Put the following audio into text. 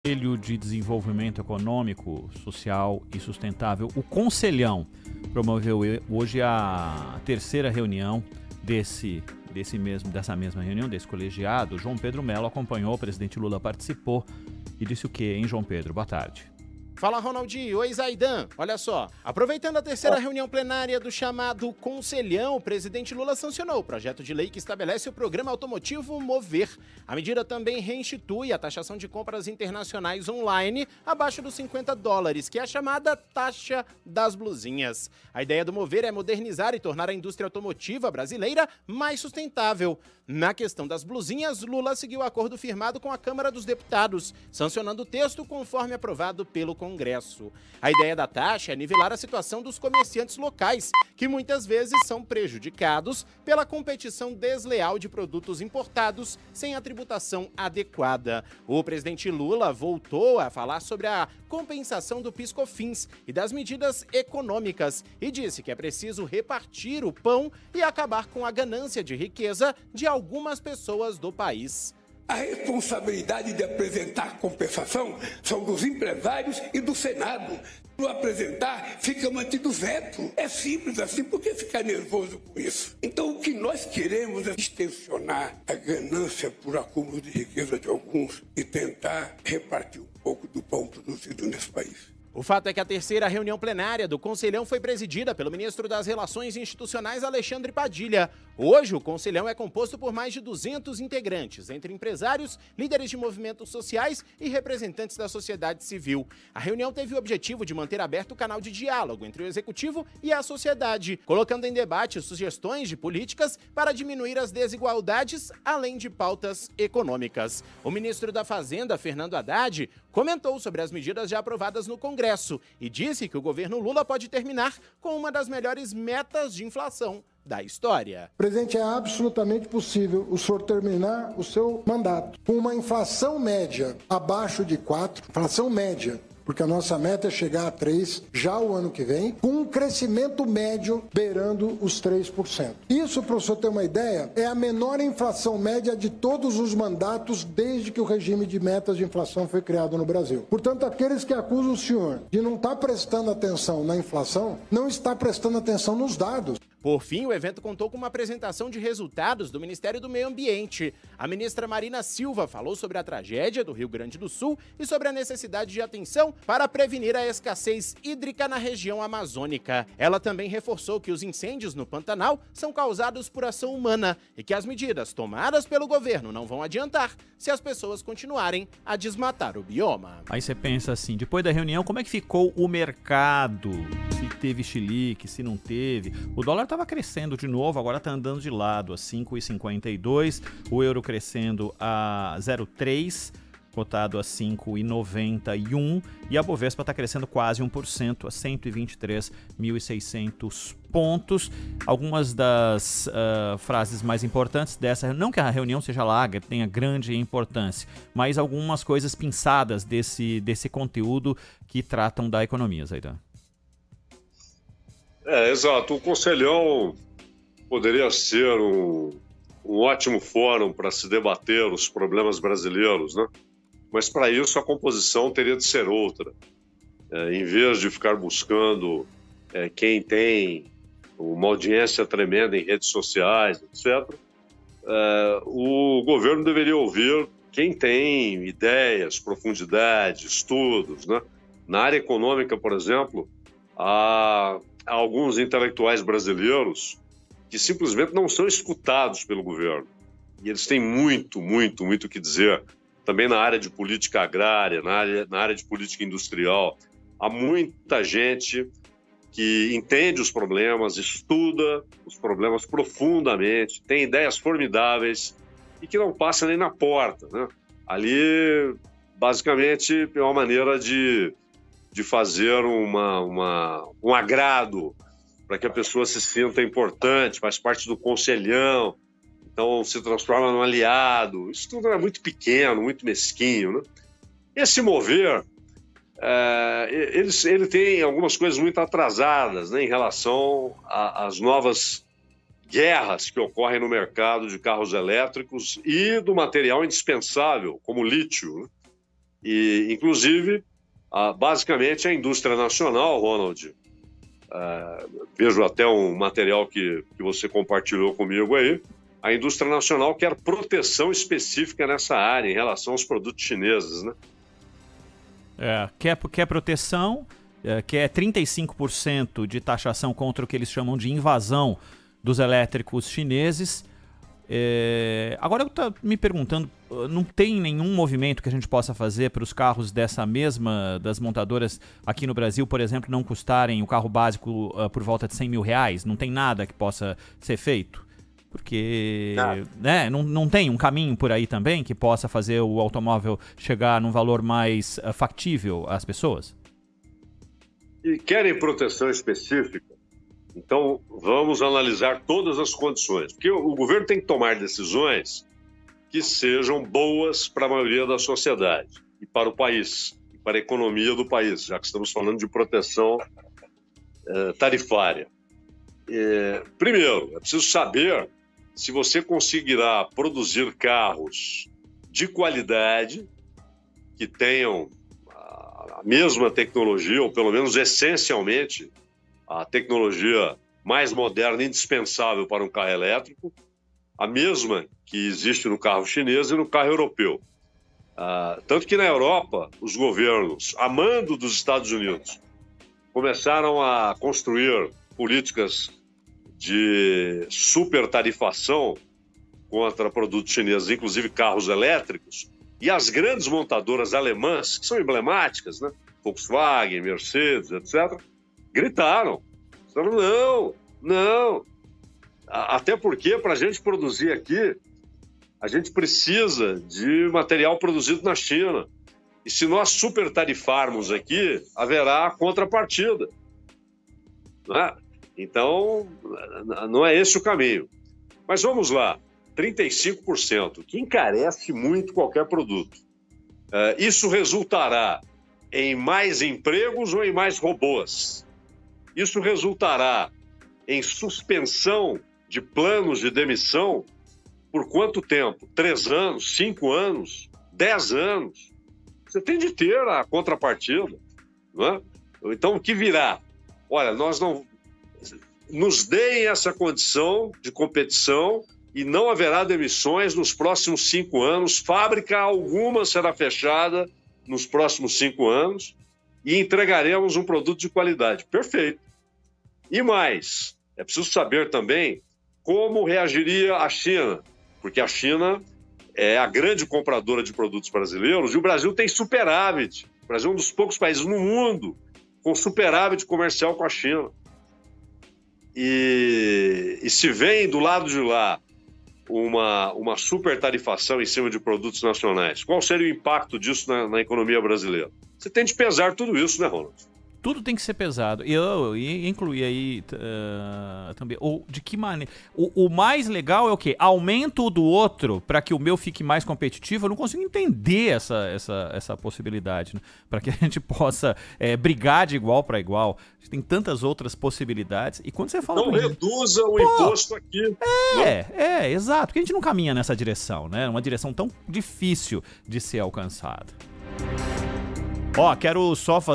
Conselho de Desenvolvimento Econômico, Social e Sustentável, o Conselhão, promoveu hoje a terceira reunião dessa mesma reunião, desse colegiado. João Pedro Mello acompanhou, o presidente Lula participou e disse o quê, hein, João Pedro? Boa tarde. Fala, Ronaldinho. Oi, Zaidan. Olha só, aproveitando a terceira reunião plenária do chamado Conselhão, o presidente Lula sancionou o projeto de lei que estabelece o programa automotivo Mover. A medida também reinstitui a taxação de compras internacionais online abaixo dos $50, que é a chamada taxa das blusinhas. A ideia do Mover é modernizar e tornar a indústria automotiva brasileira mais sustentável. Na questão das blusinhas, Lula seguiu o acordo firmado com a Câmara dos Deputados, sancionando o texto conforme aprovado pelo Congresso. A ideia da taxa é nivelar a situação dos comerciantes locais, que muitas vezes são prejudicados pela competição desleal de produtos importados sem a tributação adequada. O presidente Lula voltou a falar sobre a compensação do PIS/COFINS e das medidas econômicas e disse que é preciso repartir o pão e acabar com a ganância de riqueza de algumas pessoas do país. A responsabilidade de apresentar compensação são dos empresários e do Senado. Não apresentar, fica mantido veto. É simples assim, por que ficar nervoso com isso? Então o que nós queremos é extensionar a ganância por acúmulo de riqueza de alguns e tentar repartir um pouco do pão produzido nesse país. O fato é que a terceira reunião plenária do Conselhão foi presidida pelo ministro das Relações Institucionais, Alexandre Padilha. Hoje, o Conselhão é composto por mais de 200 integrantes, entre empresários, líderes de movimentos sociais e representantes da sociedade civil. A reunião teve o objetivo de manter aberto o canal de diálogo entre o Executivo e a sociedade, colocando em debate sugestões de políticas para diminuir as desigualdades, além de pautas econômicas. O ministro da Fazenda, Fernando Haddad, comentou sobre as medidas já aprovadas no Congresso e disse que o governo Lula pode terminar com uma das melhores metas de inflação da história. Presidente, é absolutamente possível o senhor terminar o seu mandato com uma inflação média abaixo de 4%, inflação média, porque a nossa meta é chegar a 3% já o ano que vem, com um crescimento médio beirando os 3%. Isso, para o senhor ter uma ideia, é a menor inflação média de todos os mandatos desde que o regime de metas de inflação foi criado no Brasil. Portanto, aqueles que acusam o senhor de não estar prestando atenção na inflação, não está prestando atenção nos dados. Por fim, o evento contou com uma apresentação de resultados do Ministério do Meio Ambiente. A ministra Marina Silva falou sobre a tragédia do Rio Grande do Sul e sobre a necessidade de atenção para prevenir a escassez hídrica na região amazônica. Ela também reforçou que os incêndios no Pantanal são causados por ação humana e que as medidas tomadas pelo governo não vão adiantar se as pessoas continuarem a desmatar o bioma. Aí você pensa assim, depois da reunião, como é que ficou o mercado? Se teve chilique, se não teve. O dólar estava crescendo de novo, agora está andando de lado a 5,52, o euro crescendo a 0,3, cotado a 5,91, e a Bovespa está crescendo quase 1%, a 123.600 pontos. Algumas das frases mais importantes dessa, não que a reunião seja larga, tenha grande importância, mas algumas coisas pinçadas desse conteúdo que tratam da economia, Zaidan. Exato. O Conselhão poderia ser um ótimo fórum para se debater os problemas brasileiros, né? Mas para isso a composição teria de ser outra. Em vez de ficar buscando quem tem uma audiência tremenda em redes sociais, etc., o governo deveria ouvir quem tem ideias, profundidade, estudos, né? Na área econômica, por exemplo, há alguns intelectuais brasileiros que simplesmente não são escutados pelo governo. E eles têm muito o que dizer. Também na área de política agrária, na área de política industrial. Há muita gente que entende os problemas, estuda os problemas profundamente, tem ideias formidáveis e que não passa nem na porta, né? Ali, basicamente, é uma maneira de fazer um agrado para que a pessoa se sinta importante, faz parte do conselhão, então se transforma num aliado. Isso tudo é muito pequeno, muito mesquinho, né? Esse Mover, ele tem algumas coisas muito atrasadas, né, em relação às novas guerras que ocorrem no mercado de carros elétricos e do material indispensável, como o lítio, né? E, inclusive, basicamente a indústria nacional, Ronald, vejo até um material que você compartilhou comigo aí, a indústria nacional quer proteção específica nessa área em relação aos produtos chineses, né? Quer proteção, quer 35% de taxação contra o que eles chamam de invasão dos elétricos chineses. Agora eu estou me perguntando, não tem nenhum movimento que a gente possa fazer para os carros das montadoras aqui no Brasil, por exemplo, não custarem o carro básico por volta de 100 mil reais? Não tem nada que possa ser feito? Porque não tem um caminho por aí também que possa fazer o automóvel chegar num valor mais factível às pessoas? E querem proteção específica? Então, vamos analisar todas as condições. Porque o governo tem que tomar decisões que sejam boas para a maioria da sociedade e para o país, e para a economia do país, já que estamos falando de proteção tarifária. Primeiro, é preciso saber se você conseguirá produzir carros de qualidade, que tenham a mesma tecnologia, ou pelo menos essencialmente a tecnologia mais moderna e indispensável para um carro elétrico, a mesma que existe no carro chinês e no carro europeu. Tanto que na Europa, os governos, a mando dos Estados Unidos, começaram a construir políticas de supertarifação contra produtos chineses, inclusive carros elétricos, e as grandes montadoras alemãs, que são emblemáticas, né? Volkswagen, Mercedes, etc., gritaram. Falaram, não. Até porque, para a gente produzir aqui, a gente precisa de material produzido na China. E se nós supertarifarmos aqui, haverá contrapartida. Né? Então, não é esse o caminho. Mas vamos lá, 35%, que encarece muito qualquer produto. Isso resultará em mais empregos ou em mais robôs? Isso resultará em suspensão de planos de demissão por quanto tempo? 3 anos, 5 anos, 10 anos? Você tem de ter a contrapartida. Não é? Então, o que virá? Olha, nós não... Nos deem essa condição de competição e não haverá demissões nos próximos 5 anos. Fábrica alguma será fechada nos próximos 5 anos e entregaremos um produto de qualidade. Perfeito. E mais, é preciso saber também como reagiria a China, porque a China é a grande compradora de produtos brasileiros e o Brasil tem superávit. O Brasil é um dos poucos países no mundo com superávit comercial com a China. E se vem do lado de lá uma supertarifação em cima de produtos nacionais, qual seria o impacto disso na economia brasileira? Você tem de pesar tudo isso, né, Ronald? Tudo tem que ser pesado. E eu incluí aí também. De que maneira? O mais legal é o quê? Aumento do outro para que o meu fique mais competitivo. Eu não consigo entender essa possibilidade, né? Para que a gente possa brigar de igual para igual. Tem tantas outras possibilidades. E quando você fala. Não reduza o imposto aqui. Exato. Porque a gente não caminha nessa direção, né? Uma direção tão difícil de ser alcançada. Quero só fazer